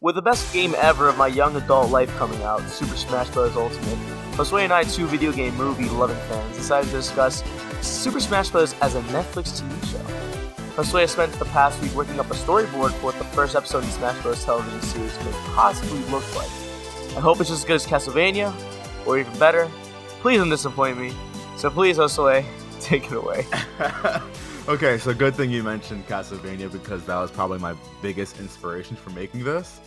With the best game ever of my young adult life coming out, Super Smash Bros. Ultimate, Josue and I, two video game movie-loving fans, decided to discuss Super Smash Bros. As a Netflix TV show. Josue has spent the past week working up a storyboard for what the first episode in Smash Bros. Television series could possibly look like. I hope it's just as good as Castlevania, or even better. Please don't disappoint me. So please, Josue, take it away. Okay, so good thing you mentioned Castlevania because that was probably my biggest inspiration for making this.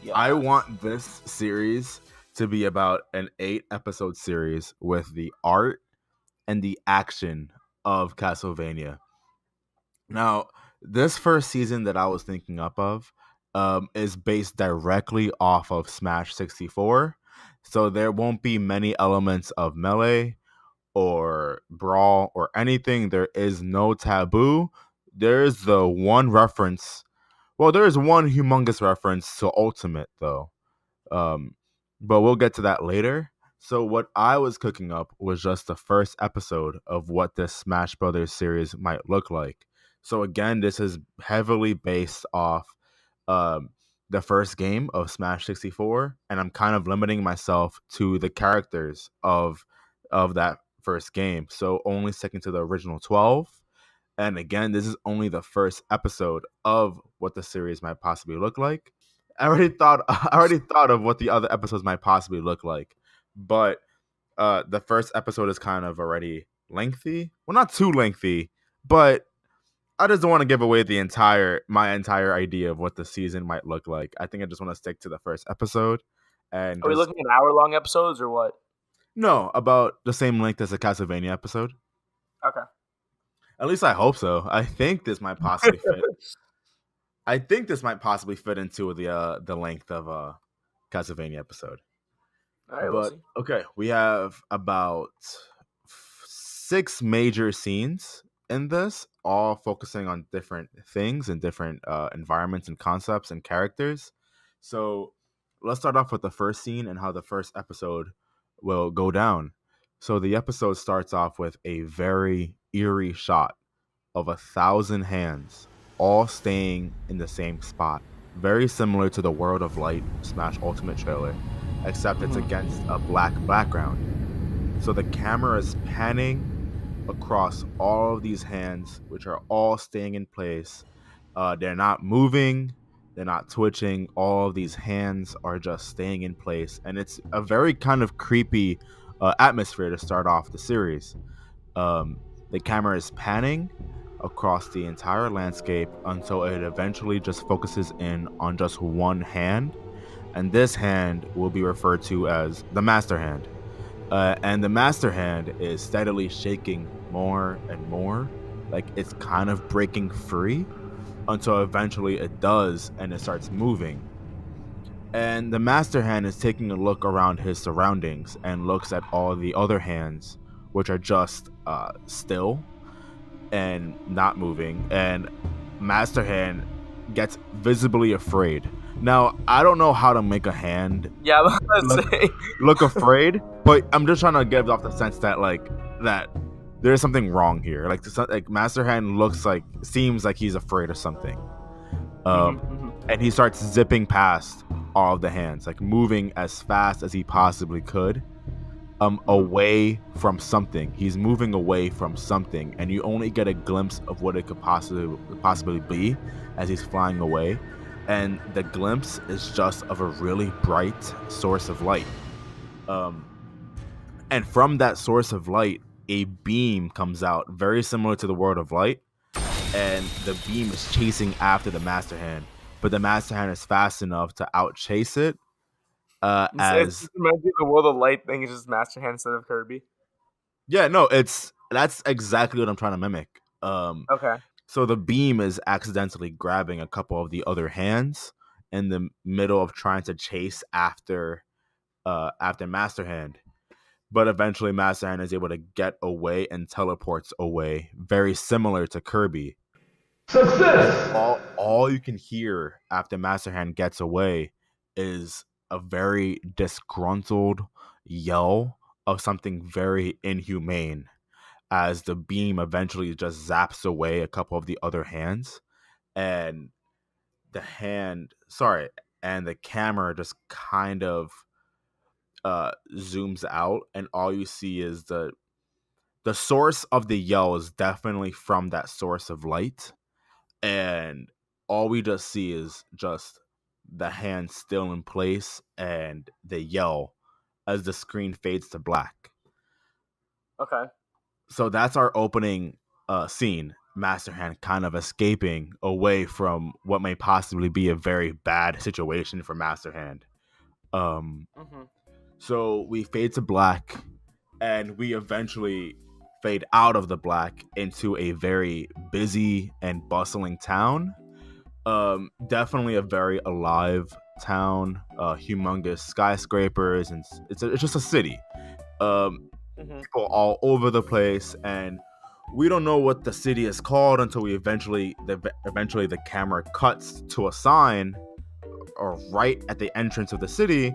Yeah. I want this series to be about an 8-episode series with the art and the action of Castlevania. Now, this first season that I was thinking up of is based directly off of Smash 64. So there won't be many elements of melee or brawl or anything. There is no taboo. There's the one reference. Well, there is one humongous reference to Ultimate, though. But we'll get to that later. So what I was cooking up was just the first episode of what this Smash Brothers series might look like. So again, this is heavily based off the first game of Smash 64, and I'm kind of limiting myself to the characters of that first game. So only sticking to the original 12. And again, this is only the first episode of what the series might possibly look like. I already thought of what the other episodes might possibly look like, but the first episode is kind of already lengthy. Well, not too lengthy, but I just don't want to give away my entire idea of what the season might look like. I think I just want to stick to the first episode. And are we looking at hour-long episodes or what? No, about the same length as a Castlevania episode. Okay. At least I hope so. I think this might possibly fit. I think this might possibly fit into the length of a Castlevania episode. All right, we'll see. Okay, we have about 6 major scenes in this, all focusing on different things and different environments and concepts and characters. So let's start off with the first scene and how the first episode will go down. So the episode starts off with a very eerie shot of 1,000 hands all staying in the same spot, very similar to the World of Light Smash Ultimate trailer, except it's against a black background. So the camera is panning across all of these hands, which are all staying in place. They're not moving, they're not twitching. All of these hands are just staying in place, and it's a very kind of creepy atmosphere to start off the series. The camera is panning across the entire landscape until it eventually just focuses in on just one hand, and this hand will be referred to as the Master Hand. And the Master Hand is steadily shaking more and more, like it's kind of breaking free, until eventually it does and it starts moving. And the Master Hand is taking a look around his surroundings and looks at all the other hands, which are just still and not moving, and Master Hand gets visibly afraid. Now, I don't know how to make a hand look afraid, but I'm just trying to give off the sense that that there's something wrong here. Like Master Hand seems like he's afraid of something. And he starts zipping past all of the hands, like moving as fast as he possibly could. Away from something. He's moving away from something, and you only get a glimpse of what it could possibly be as he's flying away. And the glimpse is just of a really bright source of light. And from that source of light, a beam comes out, very similar to the World of Light, and the beam is chasing after the Master Hand, but the Master Hand is fast enough to outchase it. As the World of Light thing is just Master Hand instead of Kirby. Yeah, no, that's exactly what I'm trying to mimic. Okay. So the beam is accidentally grabbing a couple of the other hands in the middle of trying to chase after Master Hand. But eventually Master Hand is able to get away and teleports away, very similar to Kirby. Success! All you can hear after Master Hand gets away is a very disgruntled yell of something very inhumane as the beam eventually just zaps away a couple of the other hands, and and the camera just kind of zooms out, and all you see is the source of the yell is definitely from that source of light, and all we just see is just the hand still in place and the yell as the screen fades to black. Okay. So that's our opening scene. Master Hand kind of escaping away from what may possibly be a very bad situation for Master Hand. So we fade to black, and we eventually fade out of the black into a very busy and bustling town. Definitely a very alive town. Humongous skyscrapers, and it's just a city. People all over the place, and we don't know what the city is called until we eventually the camera cuts to a sign or right at the entrance of the city,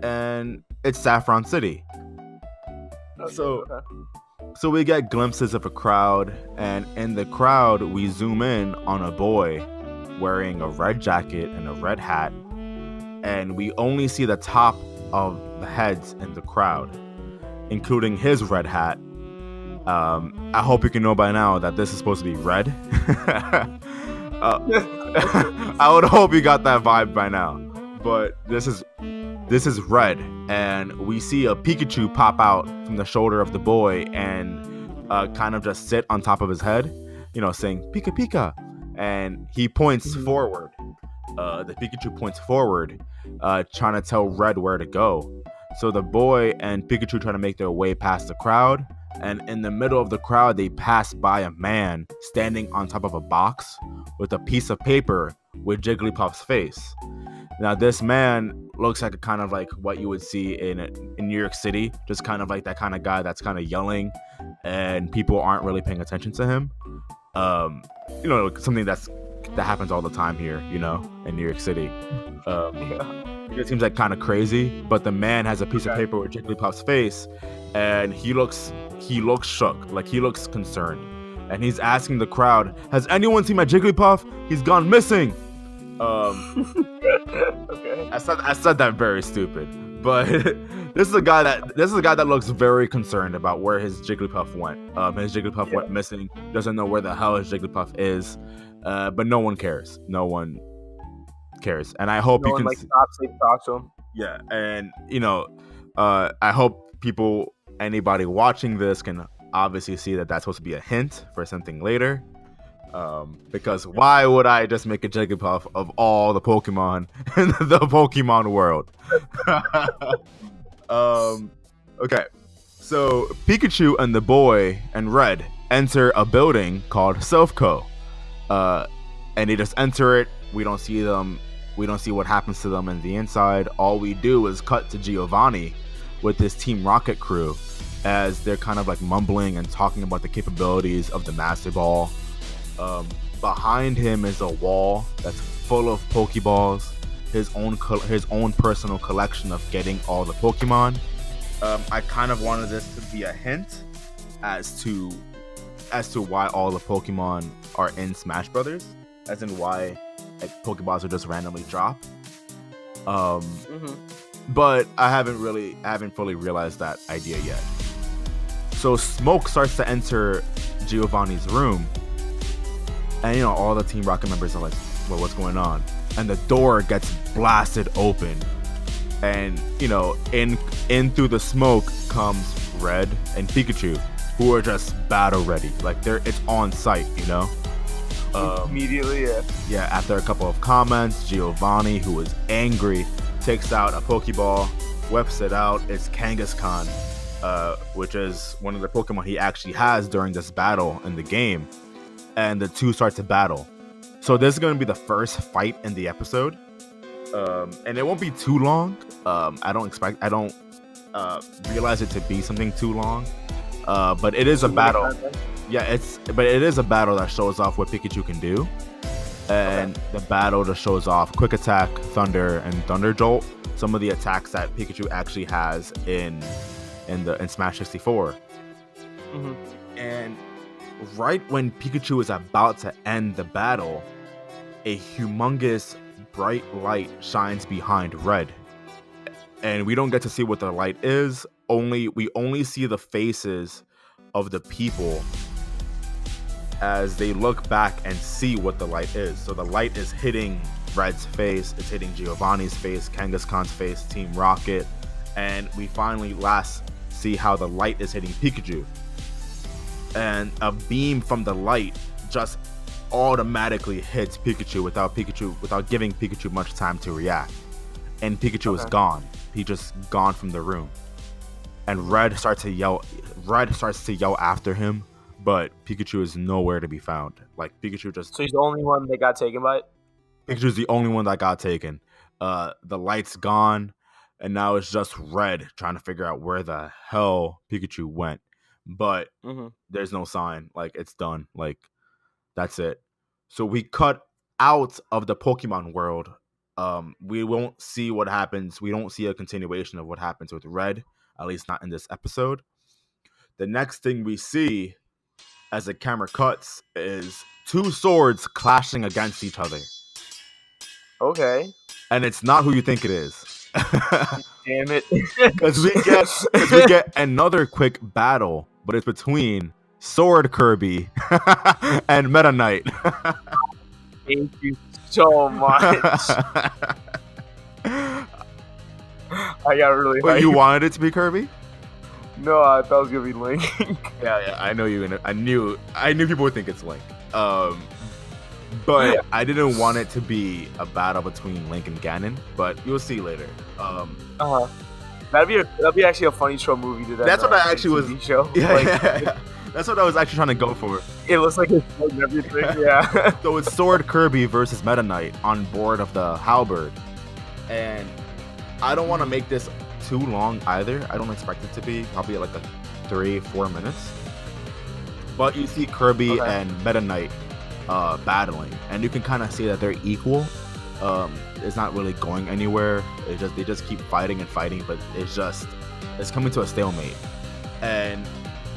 and it's Saffron City. So we get glimpses of a crowd, and in the crowd we zoom in on a boy wearing a red jacket and a red hat, and we only see the top of the heads in the crowd, including his red hat. I hope you can know by now that this is supposed to be red. I would hope you got that vibe by now, but this is red, and we see a Pikachu pop out from the shoulder of the boy and kind of just sit on top of his head, saying Pika Pika, and he points forward. The Pikachu points forward, trying to tell Red where to go. So the boy and Pikachu try to make their way past the crowd, and in the middle of the crowd, they pass by a man standing on top of a box with a piece of paper with Jigglypuff's face. Now, this man looks like kind of like what you would see in New York City, just kind of like that kind of guy that's kind of yelling, and people aren't really paying attention to him. Something that happens all the time here, in New York City. It seems like kind of crazy, but the man has a piece of paper with Jigglypuff's face, and he looks shook, like he looks concerned, and he's asking the crowd, "Has anyone seen my Jigglypuff? He's gone missing." Okay. I said that very stupid, but this is a guy that looks very concerned about where his Jigglypuff went. His Jigglypuff went missing. Doesn't know where the hell his Jigglypuff is, but no one cares. No one cares, and I hope you can stops to talk to him. Yeah, and I hope anybody watching this can obviously see that that's supposed to be a hint for something later. Because why would I just make a Jigglypuff of all the Pokemon in the Pokemon world? Okay, so Pikachu and the boy and Red enter a building called Selfco, and they just enter it. We don't see them. We don't see what happens to them in the inside. All we do is cut to Giovanni with his Team Rocket crew as they're kind of like mumbling and talking about the capabilities of the Master Ball. Behind him is a wall that's full of Pokeballs, his own personal collection of getting all the Pokemon. I kind of wanted this to be a hint as to why all the Pokemon are in Smash Brothers, as in why Pokeballs are just randomly dropped. But I haven't fully realized that idea yet. So smoke starts to enter Giovanni's room, and all the Team Rocket members are like, "Well, what's going on?" And the door gets blasted open, and in through the smoke comes Red and Pikachu, who are just battle ready, like it's on site, Immediately, yeah. After a couple of comments, Giovanni, who is angry, takes out a Pokeball, whips it out. It's Kangaskhan, which is one of the Pokemon he actually has during this battle in the game. And the two start to battle. So this is going to be the first fight in the episode, and it won't be too long. I don't realize it to be something too long, but it is a battle. Yeah, it is a battle that shows off what Pikachu can do, and the battle just shows off Quick Attack, Thunder, and Thunder Jolt. Some of the attacks that Pikachu actually has in Smash 64. And right when Pikachu is about to end the battle, a humongous bright light shines behind Red. And we don't get to see what the light is. We only see the faces of the people as they look back and see what the light is. So the light is hitting Red's face, it's hitting Giovanni's face, Kangaskhan's face, Team Rocket, and we finally last see how the light is hitting Pikachu. And a beam from the light just automatically hits Pikachu without giving Pikachu much time to react. And Pikachu is gone. He just gone from the room. And Red starts to yell after him, but Pikachu is nowhere to be found. Like Pikachu just So he's the only one that got taken by it? Pikachu's the only one that got taken. The light's gone, and now it's just Red trying to figure out where the hell Pikachu went. But there's no sign. Like, it's done. Like, that's it. So we cut out of the Pokemon world. We won't see what happens. We don't see a continuation of what happens with Red, at least not in this episode. The next thing we see as the camera cuts is two swords clashing against each other. Okay. And it's not who you think it is. Damn it. Because we get another quick battle, but it's between Sword Kirby and Meta Knight. Thank you so much. I got really Wait, you wanted it to be Kirby? No, I thought it was gonna be Link. Yeah, I know you. I knew people would think it's Link. But I didn't want it to be a battle between Link and Ganon. But you'll see later. That'd be actually a funny show movie to that. That's what I actually was. Show. Yeah. That's what I was actually trying to go for. It looks like it's and everything. Yeah. So it's Sword Kirby versus Meta Knight on board of the Halberd, and I don't want to make this too long either. I don't expect it to be probably like a 3-4 minutes. But you see Kirby and Meta Knight battling, and you can kind of see that they're equal. It's not really going anywhere. They just keep fighting and fighting, but it's coming to a stalemate. And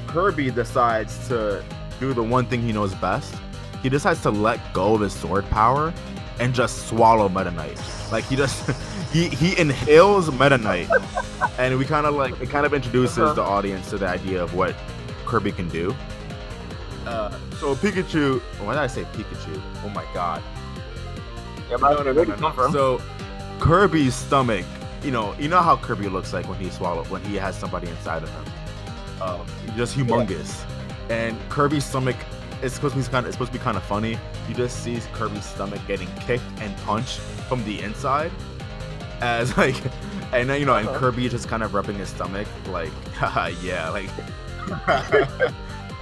Kirby decides to do the one thing he knows best. He decides to let go of his sword power and just swallow Meta Knight. Like he inhales Meta Knight, and it kind of introduces the audience to the idea of what Kirby can do. So Pikachu, why did I say Pikachu? Oh my god. Yeah, no. So Kirby's stomach, you know how Kirby looks like when he has somebody inside of him. Just humongous. Yeah. And Kirby's stomach is supposed to be kind of funny. You just see Kirby's stomach getting kicked and punched from the inside, as like, and then and Kirby is just kind of rubbing his stomach, like, haha, yeah, like,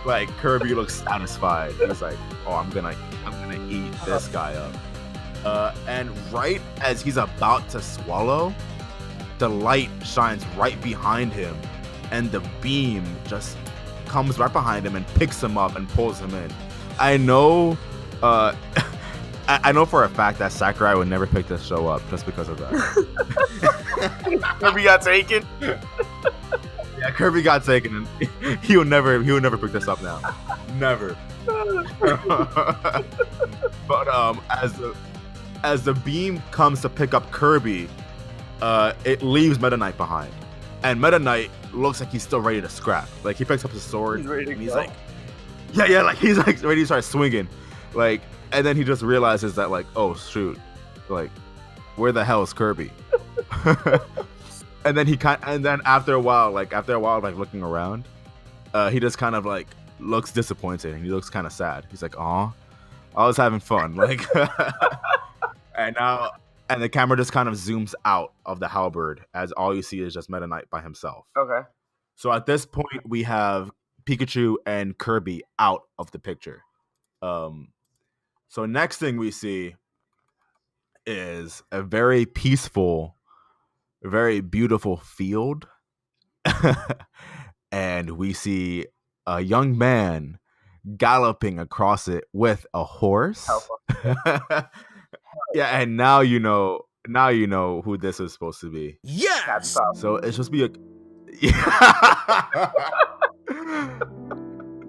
like Kirby looks satisfied. He's like, oh, I'm gonna eat this guy up. And right as he's about to swallow, the light shines right behind him, and the beam just comes right behind him and picks him up and pulls him in. I know I know for a fact that Sakurai would never pick this show up just because of that. Kirby got taken. Yeah, Kirby got taken, and he would never pick this up now. Never. But as the beam comes to pick up Kirby, it leaves Meta Knight behind. And Meta Knight looks like he's still ready to scrap. Like, he picks up his sword, and he's like, yeah, like, he's like ready to start swinging. Like, and then he just realizes that, like, oh shoot, like, where the hell is Kirby? and then after a while, like looking around, he just kind of like looks disappointed, and he looks kind of sad. He's like, aw, I was having fun, like, and the camera just kind of zooms out of the halberd as all you see is just Meta Knight by himself. Okay. So at this point, we have Pikachu and Kirby out of the picture. So next thing we see is a very peaceful, very beautiful field. And we see a young man galloping across it with a horse. Yeah, and now you know who this is supposed to be. Yeah. So it's supposed to be a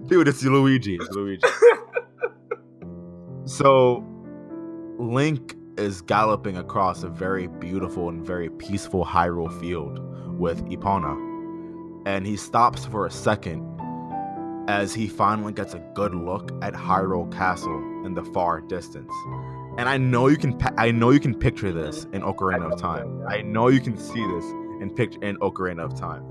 dude, it's Luigi. So Link is galloping across a very beautiful and very peaceful Hyrule field with Epona, and he stops for a second as he finally gets a good look at Hyrule Castle in the far distance. And I know you can picture this in Ocarina of Time. I know you can see this in Ocarina of Time,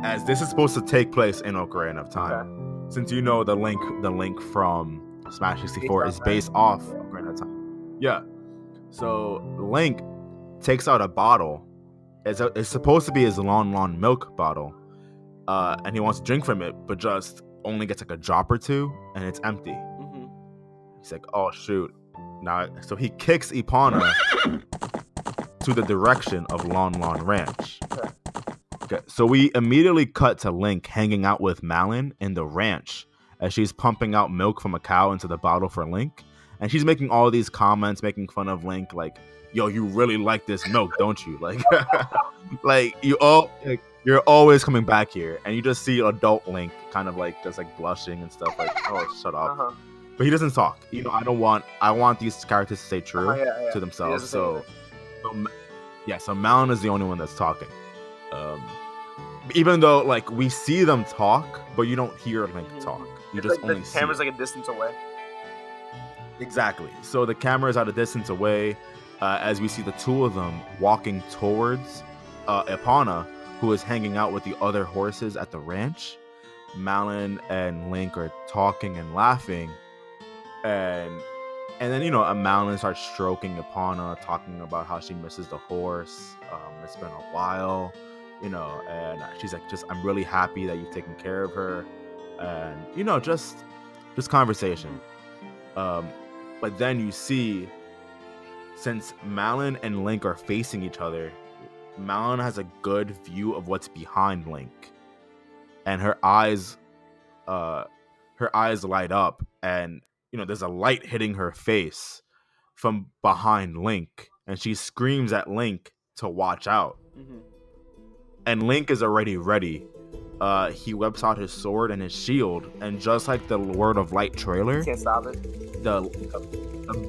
as this is supposed to take place in Ocarina of Time. Since you know the link from Smash 64 is based off Ocarina of Time. Yeah. So Link takes out a bottle. It's supposed to be his Lon milk bottle, and he wants to drink from it, but just only gets like a drop or two, and it's empty. He's like, "Oh shoot!" Now, so he kicks Epona to the direction of Lon Ranch. Okay, so we immediately cut to Link hanging out with Malin in the ranch as she's pumping out milk from a cow into the bottle for Link, and she's making all these comments, making fun of Link, like, "Yo, you really like this milk, don't you? Like, like you're always coming back here." And you just see adult Link kind of like just like blushing and stuff, like, "Oh, shut up." But he doesn't talk. You know, I want these characters to stay true to themselves. So Malin is the only one that's talking. Even though like we see them talk, but you don't hear Link talk. You just only see. The camera's like a distance away. Exactly. So the camera is at a distance away, as we see the two of them walking towards Epona, who is hanging out with the other horses at the ranch. Malin and Link are talking and laughing, and then Malin starts stroking Epona, talking about how she misses the horse. It's been a while, and she's like, I'm really happy that you've taken care of her, and just conversation. But then you see, since Malin and Link are facing each other, Malin has a good view of what's behind Link, and her eyes light up, and there's a light hitting her face from behind Link, and she screams at Link to watch out. And Link is already ready. He whips out his sword and his shield, and just like the Word of Light trailer, can't stop it. The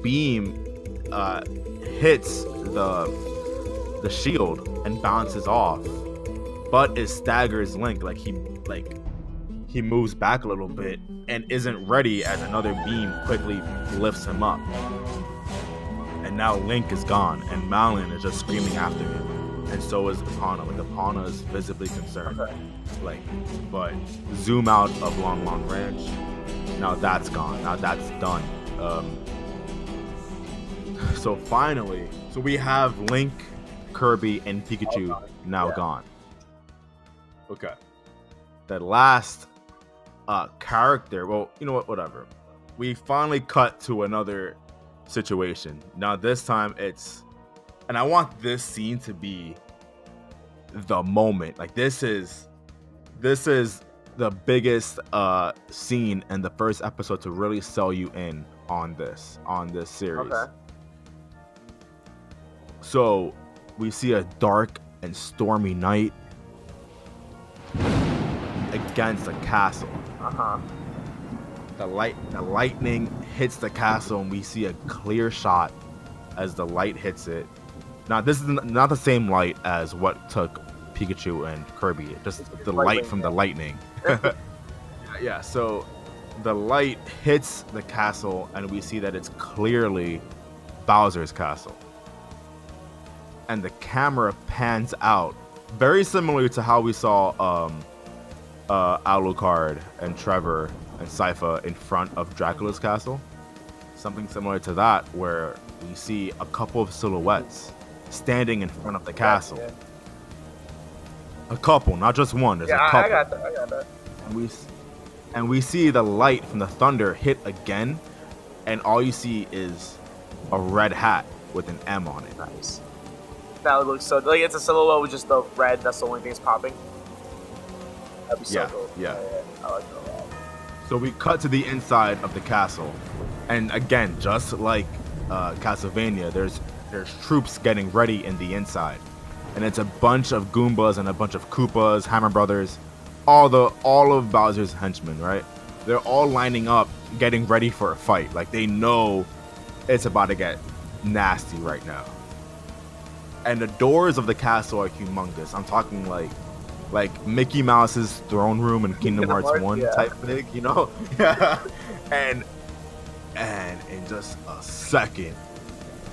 beam hits the shield and bounces off, but it staggers Link. Like he moves back a little bit and isn't ready as another beam quickly lifts him up. And now Link is gone, and Malin is just screaming after him, and so is Epona. Like, Epona is visibly concerned. But zoom out of Lon Ranch. Now that's gone. Now that's done. So finally, we have Link, Kirby, and Pikachu now gone. Okay. The last character, well, you know what, whatever. We finally cut to another situation. Now this time and I want this scene to be the moment. Like, this is the biggest scene in the first episode to really sell you in on this series. Okay. So we see a dark and stormy night against a castle. The lightning hits the castle, and we see a clear shot as the light hits it. Now, this is not the same light as what took Pikachu and Kirby, just the light from the lightning. Yeah, so the light hits the castle, and we see that it's clearly Bowser's castle. And the camera pans out, very similar to how we saw Alucard and Trevor and Sypha in front of Dracula's castle. Something similar to that, where we see a couple of silhouettes standing in front of the castle. Yeah. A couple, not just one. There's a couple. I got that. And we see the light from the thunder hit again, and all you see is a red hat with an M on it. Nice. That looks so, like, it's a silhouette with just the red. That's the only thing that's popping. That'd be so cool. Yeah. I like that a lot. So we cut to the inside of the castle, and again, just like Castlevania, there's troops getting ready in the inside, and it's a bunch of Goombas and a bunch of Koopas, Hammer Brothers, all of Bowser's henchmen, right? They're all lining up, getting ready for a fight. Like, they know it's about to get nasty right now. And the doors of the castle are humongous. I'm talking like Mickey Mouse's throne room in Kingdom Hearts 1 type big, you know? and in just a second,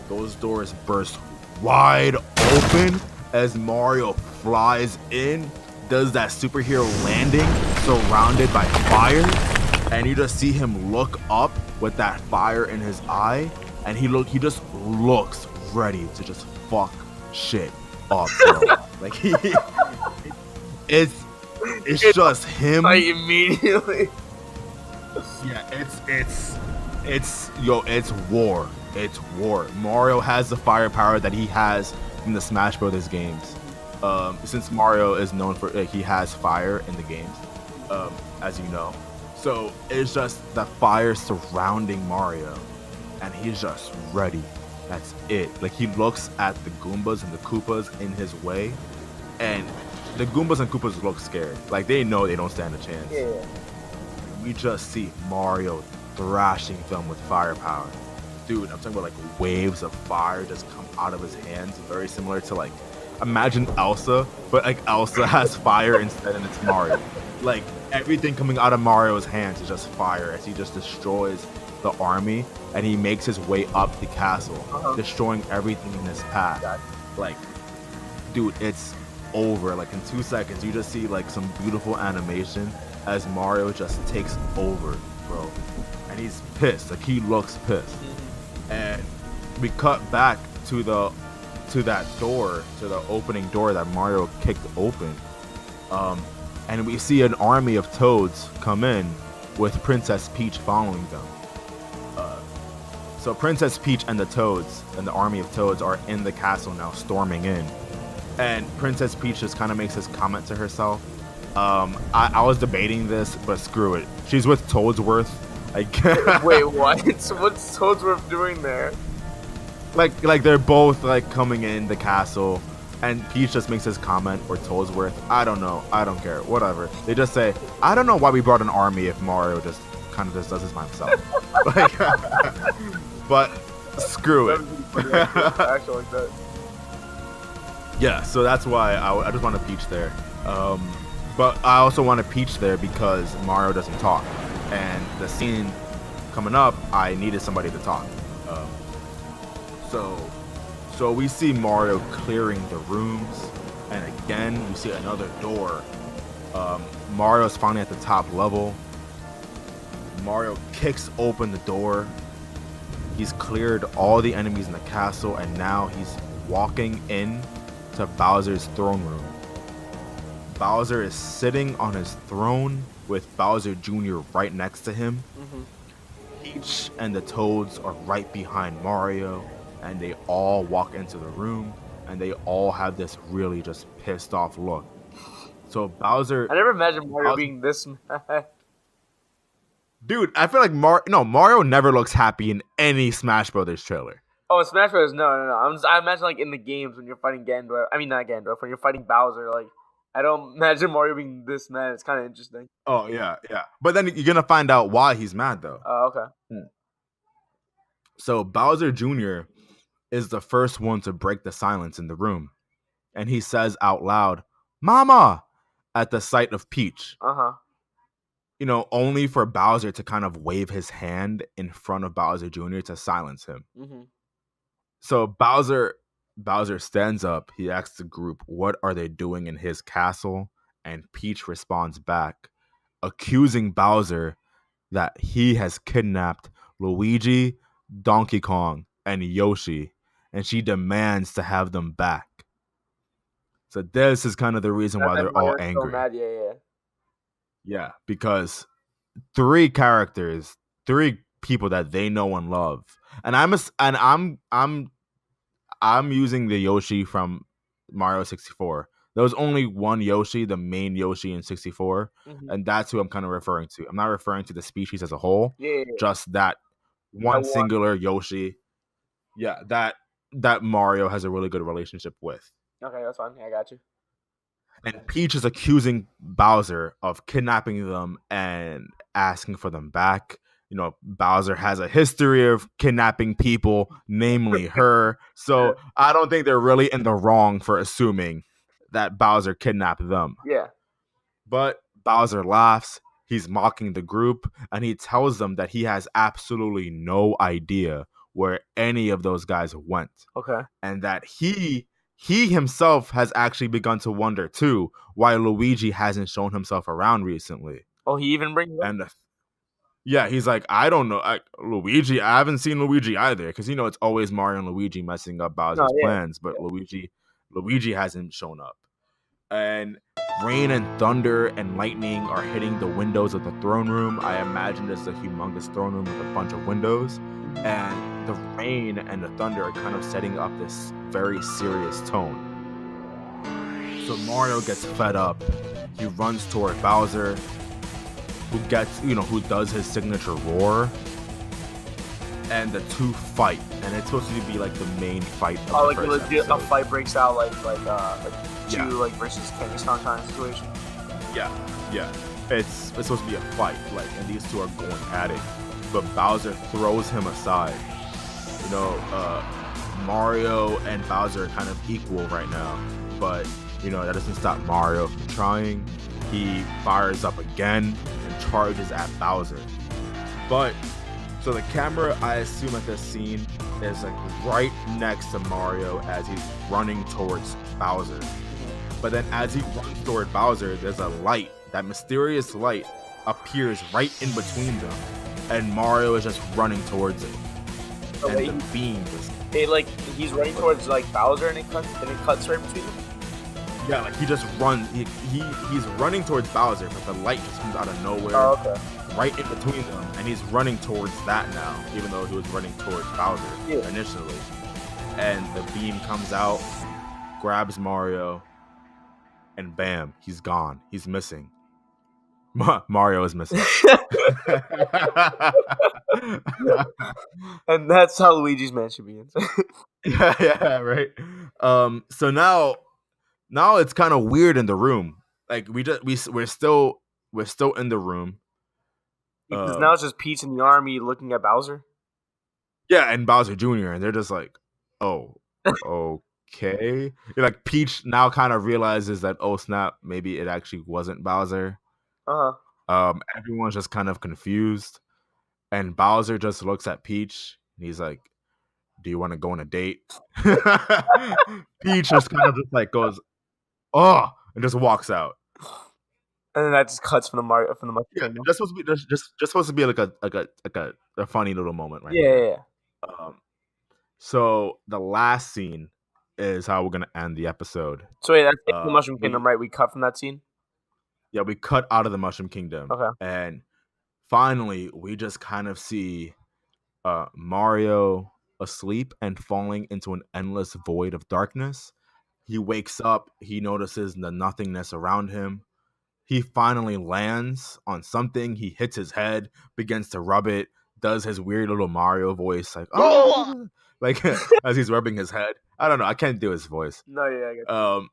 those doors burst wide open as Mario flies in, does that superhero landing surrounded by fire, and you just see him look up with that fire in his eye, and he just looks ready to just fuck shit up, bro. Like it's just him. Like immediately. Yeah, it's war. It's war. Mario has the firepower that he has in the Smash Brothers games. Since Mario is known for he has fire in the games, as you know. So it's just the fire surrounding Mario, and he's just ready. That's it. Like he looks at the Goombas and the Koopas in his way, and the Goombas and Koopas look scared. Like they know they don't stand a chance. Yeah. We just see Mario thrashing them with firepower. Dude, I'm talking about like waves of fire just come out of his hands, very similar to like, imagine Elsa, but like Elsa has fire instead and it's Mario. Like everything coming out of Mario's hands is just fire as he just destroys the army and he makes his way up the castle, destroying everything in his path. Like, dude, it's over. Like in 2 seconds, you just see like some beautiful animation as Mario just takes over, bro. And he's pissed. Like he looks pissed. And we cut back to that door, to the opening door that Mario kicked open. And we see an army of Toads come in with Princess Peach following them. So Princess Peach and the Toads and the army of Toads are in the castle now, storming in. And Princess Peach just kind of makes this comment to herself. I was debating this, but screw it. She's with Toadsworth. Wait, what? What's Toadsworth doing there? Like they're both like coming in the castle, and Peach just makes this comment, or Toadsworth. I don't know. I don't care. Whatever. They just say, I don't know why we brought an army if Mario just kind of just does this by himself. But screw it. Actually, like that. Yeah, so that's why I just want a Peach there. But I also want a Peach there because Mario doesn't talk. And the scene coming up, I needed somebody to talk. So we see Mario clearing the rooms, and again we see another door. Mario's finally at the top level. Mario kicks open the door. He's cleared all the enemies in the castle, and now he's walking in to Bowser's throne room. Bowser is sitting on his throne with Bowser Jr. right next to him. Peach and the Toads are right behind Mario, and they all walk into the room, and they all have this really just pissed off look. So Bowser... I never imagined Mario being this mad. Dude, I feel like Mario never looks happy in any Smash Brothers trailer. Oh, Smash Bros. No. I imagine like in the games when you're fighting Gandorf. I mean, not Gandorf. When you're fighting Bowser, like I don't imagine Mario being this mad. It's kind of interesting. Oh yeah. But then you're gonna find out why he's mad though. Oh, okay. So Bowser Jr. is the first one to break the silence in the room, and he says out loud, "Mama!" at the sight of Peach. Only for Bowser to kind of wave his hand in front of Bowser Jr. to silence him. So Bowser stands up. He asks the group, what are they doing in his castle? And Peach responds back, accusing Bowser that he has kidnapped Luigi, Donkey Kong, and Yoshi, and she demands to have them back. So this is kind of the reason why they're all angry. So mad. Yeah, because three people that they know and love, and I'm using the Yoshi from Mario 64. There was only one Yoshi, the main Yoshi in 64, and that's who I'm kind of referring to. I'm not referring to the species as a whole, just that one singular Yoshi. Yeah, that Mario has a really good relationship with. Okay, that's fine. I got you. And Peach is accusing Bowser of kidnapping them and asking for them back. Bowser has a history of kidnapping people, namely her. So I don't think they're really in the wrong for assuming that Bowser kidnapped them. Yeah. But Bowser laughs. He's mocking the group, and he tells them that he has absolutely no idea where any of those guys went. Okay. And that he himself has actually begun to wonder too why Luigi hasn't shown himself around recently. Oh, he even brings it up? And yeah, he's like, I don't know, Luigi. I haven't seen Luigi either, because it's always Mario and Luigi messing up Bowser's plans, but Luigi hasn't shown up. And rain and thunder and lightning are hitting the windows of the throne room. I imagine it's a humongous throne room with a bunch of windows, and the rain and the thunder are kind of setting up this very serious tone. So Mario gets fed up. He runs toward Bowser, who does his signature roar, and the two fight, and it's supposed to be like the main fight of the first episode. A fight breaks out like two versus Kenny Song kind of situation. Yeah. It's supposed to be a fight, and these two are going at it, but Bowser throws him aside. Mario and Bowser are kind of equal right now, but that doesn't stop Mario from trying. He fires up again and charges at Bowser. But so the camera, I assume at this scene, is right next to Mario as he's running towards Bowser. But then as he runs toward Bowser, there's a light. That mysterious light appears right in between them, and Mario is just running towards it. And the beam is... he's running towards Bowser, and it cuts right between them. Yeah, he just runs. He's running towards Bowser, but the light just comes out of nowhere. Oh, okay. Right in between them, and he's running towards that now, even though he was running towards Bowser initially. And the beam comes out, grabs Mario, and bam, he's gone. He's missing. Mario is missing. And that's how Luigi's Mansion begins. yeah, right. So now it's kind of weird in the room. We're still in the room. Because now it's just Peach and the army looking at Bowser. Yeah, and Bowser Jr. And they're just like, oh, okay. Peach now kind of realizes that, oh snap, maybe it actually wasn't Bowser. Everyone's just kind of confused, and Bowser just looks at Peach and he's like, do you want to go on a date? Peach just kind of just goes, oh, and just walks out. And then that just cuts from the Mario Yeah, that's supposed to be just supposed to be like a funny little moment, right? Yeah. So the last scene is how we're gonna end the episode. So wait, that's the Mushroom Kingdom, right? We cut from that scene. Yeah, we cut out of the Mushroom Kingdom. Okay. And finally, we just kind of see Mario asleep and falling into an endless void of darkness. He wakes up. He notices the nothingness around him. He finally lands on something. He hits his head, begins to rub it, does his weird little Mario voice, as he's rubbing his head. I don't know. I can't do his voice. No, yeah, I get it.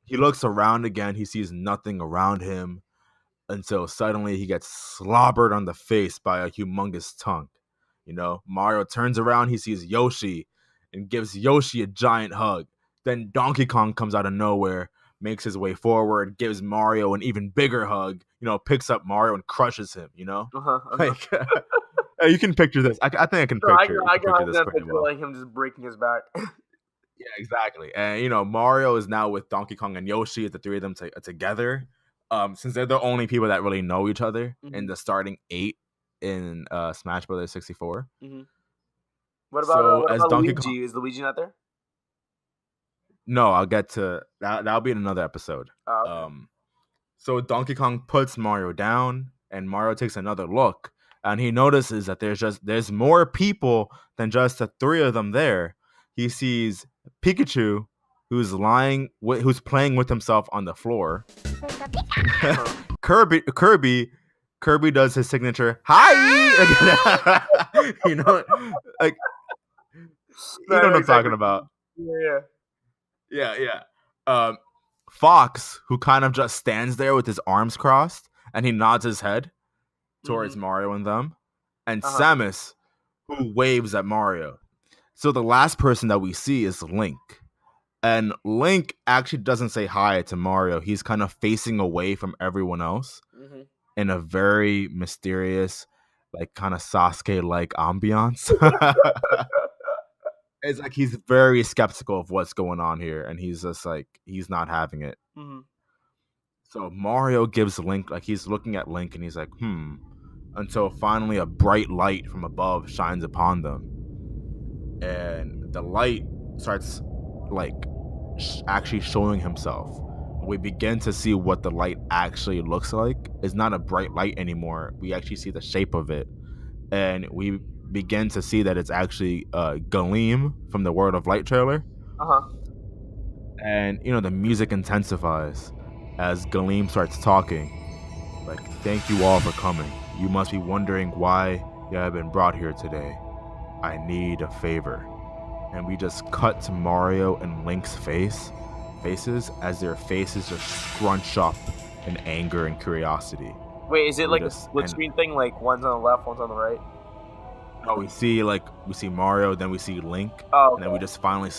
He looks around again. He sees nothing around him until suddenly he gets slobbered on the face by a humongous tongue. Mario turns around. He sees Yoshi and gives Yoshi a giant hug. Then Donkey Kong comes out of nowhere, makes his way forward, gives Mario an even bigger hug, picks up Mario and crushes him, you can picture this. I think I can picture this pretty well. Him just breaking his back. Yeah, exactly. And, Mario is now with Donkey Kong and Yoshi, the three of them together. Since they're the only people that really know each other in the starting 8 in Smash Bros. 64. Mm-hmm. What about Luigi? Kong? Is Luigi not there? No, I'll get to that. That'll be in another episode. Oh, okay. So Donkey Kong puts Mario down, and Mario takes another look, and he notices that there's more people than just the three of them there. He sees Pikachu, who's playing with himself on the floor. Kirby does his signature hi. You know what I'm talking about. Yeah. Fox, who kind of just stands there with his arms crossed, and he nods his head towards Mario and them. and Samus, who waves at Mario. So the last person that we see is Link. And Link actually doesn't say hi to Mario. He's kind of facing away from everyone else in a very mysterious, like kind of Sasuke-like ambiance. It's like he's very skeptical of what's going on here, and he's just like, he's not having it. So Mario gives Link, like he's looking at Link and he's like, until finally a bright light from above shines upon them. And the light starts like actually showing himself. We begin to see what the light actually looks like. It's not a bright light anymore. We actually see the shape of it. And we begin to see that it's actually Galeem from the World of Light trailer. And, you know, the music intensifies as Galeem starts talking. Like, thank you all for coming. You must be wondering why you have been brought here today. I need a favor. And we just cut to Mario and Link's faces as their faces just scrunch up in anger and curiosity. Wait, is it like a split screen thing? Like one's on the left, one's on the right? No, we see Mario, then we see Link, and then we just finally,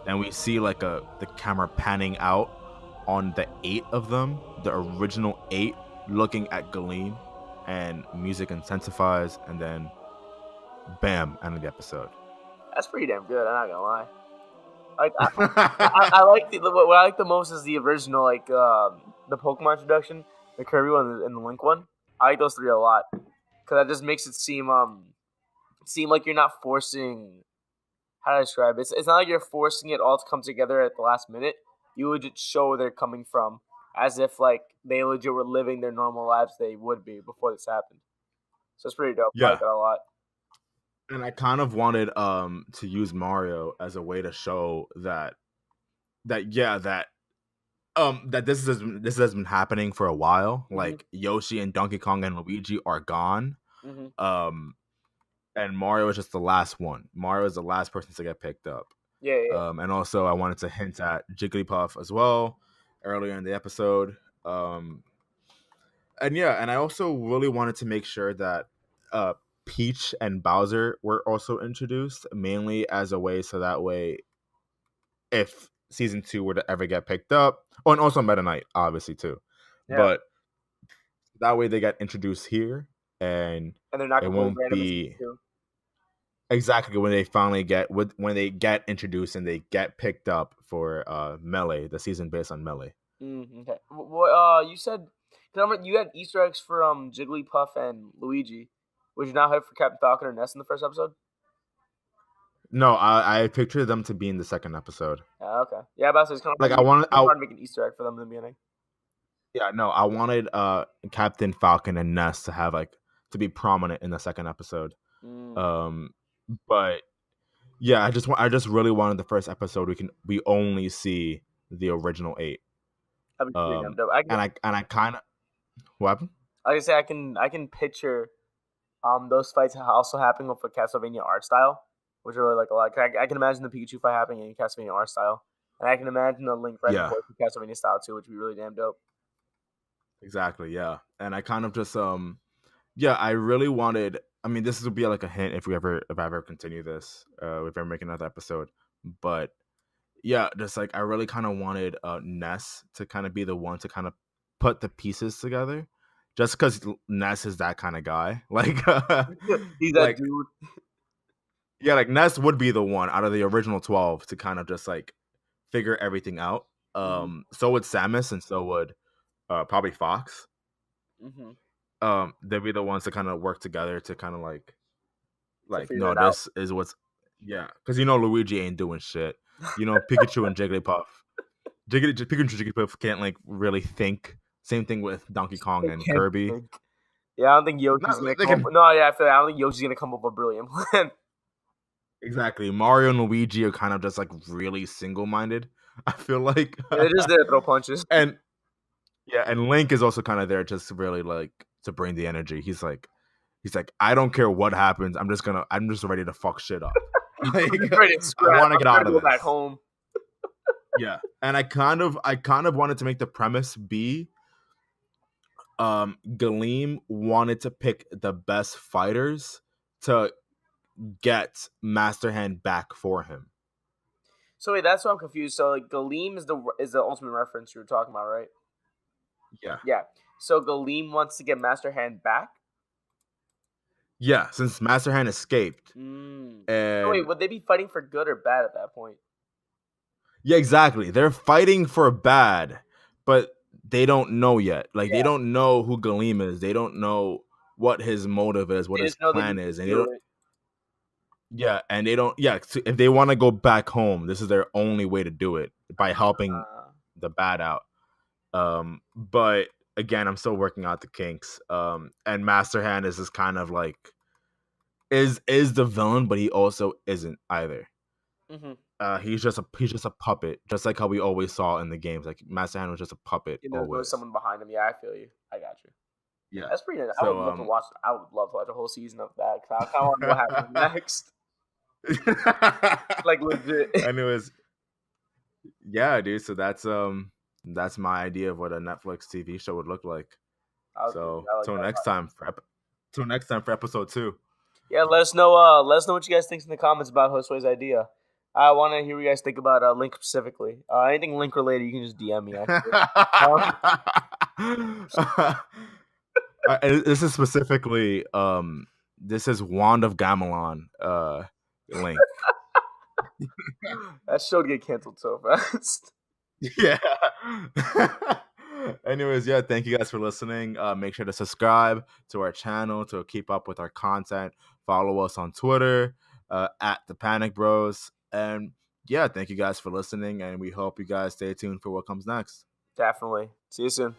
then we see like the camera panning out on the 8 of them, the original 8, looking at Galeem, and music intensifies, and then bam, end of the episode. That's pretty damn good. I'm not gonna lie. I like what I like the most is the original, like the Pokemon introduction, the Kirby one, and the Link one. I like those 3 a lot because that just makes it seem like you're not forcing. How do I describe it? It's not like you're forcing it all to come together at the last minute. You would just show where they're coming from, as if like they legit were living their normal lives they would be before this happened. So it's pretty dope. Yeah. I like that a lot. And I kind of wanted to use Mario as a way to show that this has been happening for a while. Like Yoshi and Donkey Kong and Luigi are gone. And Mario is just the last one. Mario is the last person to get picked up. Yeah. And also I wanted to hint at Jigglypuff as well earlier in the episode. And I also really wanted to make sure that Peach and Bowser were also introduced, mainly as a way so that way if season 2 were to ever get picked up, and also Meta Knight obviously too, but that way they get introduced here, and they're not it won't be exactly when they get introduced and they get picked up for Melee, the season based on Melee. Okay. Well, you said you had Easter eggs for Jigglypuff and Luigi. Would you not have for Captain Falcon or Ness in the first episode? No, I pictured them to be in the second episode. Okay. Yeah, but it's kind of like I wanted to make an Easter egg for them in the beginning. Yeah, no, I wanted Captain Falcon and Ness to have to be prominent in the second episode. But yeah, I just really wanted the first episode we only see the original 8. That'd be pretty dope. I kind of what happened? Like I say, I can picture those fights also happening with the Castlevania art style, which I really like a lot. I can imagine the Pikachu fight happening in Castlevania art style, and I can imagine the Link fight in Castlevania style too, which would be really damn dope. Exactly, yeah. And I kind of just I really wanted. I mean, this would be like a hint if I ever continue this, if I ever make another episode. But yeah, just like I really kind of wanted Ness to kind of be the one to kind of put the pieces together. Just because Ness is that kind of guy. Like he's that dude. Yeah, like Ness would be the one out of the original 12 to kind of just like figure everything out. So would Samus, and so would probably Fox. They'd be the ones to kind of work together to kind of like no, this is what's because Luigi ain't doing shit. Pikachu and Jigglypuff. Pikachu and Jigglypuff can't like really think. Same thing with Donkey Kong and Kirby. Yeah, I don't think Yoshi's gonna come up. No, yeah, I don't think Yoshi's gonna come up with a brilliant plan. Exactly. Mario and Luigi are kind of just like really single-minded, I feel like. They're just there to throw punches. And Link is also kind of there just really like to bring the energy. He's like, I don't care what happens. I'm just ready to fuck shit up. Like, I want to get out of this. Back home. Yeah, and I kind of wanted to make the premise be, Galeem wanted to pick the best fighters to get Master Hand back for him. So wait, that's why I'm confused. So like Galeem is the ultimate reference you were talking about, right? Yeah. Yeah. So Galeem wants to get Master Hand back. Yeah, since Master Hand escaped. So And wait, would they be fighting for good or bad at that point? yeah, exactly. They're fighting for bad, but they don't know yet. Like they don't know who Galeem is. They don't know what his motive is, what his plan is, and they don't. Yeah, and they don't. Yeah, so if they want to go back home, this is their only way to do it, by helping the bad out. But again, I'm still working out the kinks. And Master Hand is just kind of like is the villain, but he also isn't either. He's just a puppet, just like how we always saw in the games. Like Master Hand was just a puppet. There's always someone behind him. Yeah, I feel you. I got you. Yeah, that's pretty nice. So, I would love to watch. I would love to watch a whole season of that. I kind of want to know what happens next. Like legit. Anyways, yeah, dude. So that's my idea of what a Netflix TV show would look like. So till next time for episode 2. Yeah, let us know what you guys think in the comments about Josue's idea. I want to hear what you guys think about Link specifically. Anything Link related, you can just DM me. This is specifically this is Wand of Gamelon Link. That show would get canceled so fast. Yeah. Anyways, yeah, thank you guys for listening. Make sure to subscribe to our channel to keep up with our content. Follow us on Twitter at the Panic Bros. And yeah, thank you guys for listening, and we hope you guys stay tuned for what comes next. Definitely. See you soon.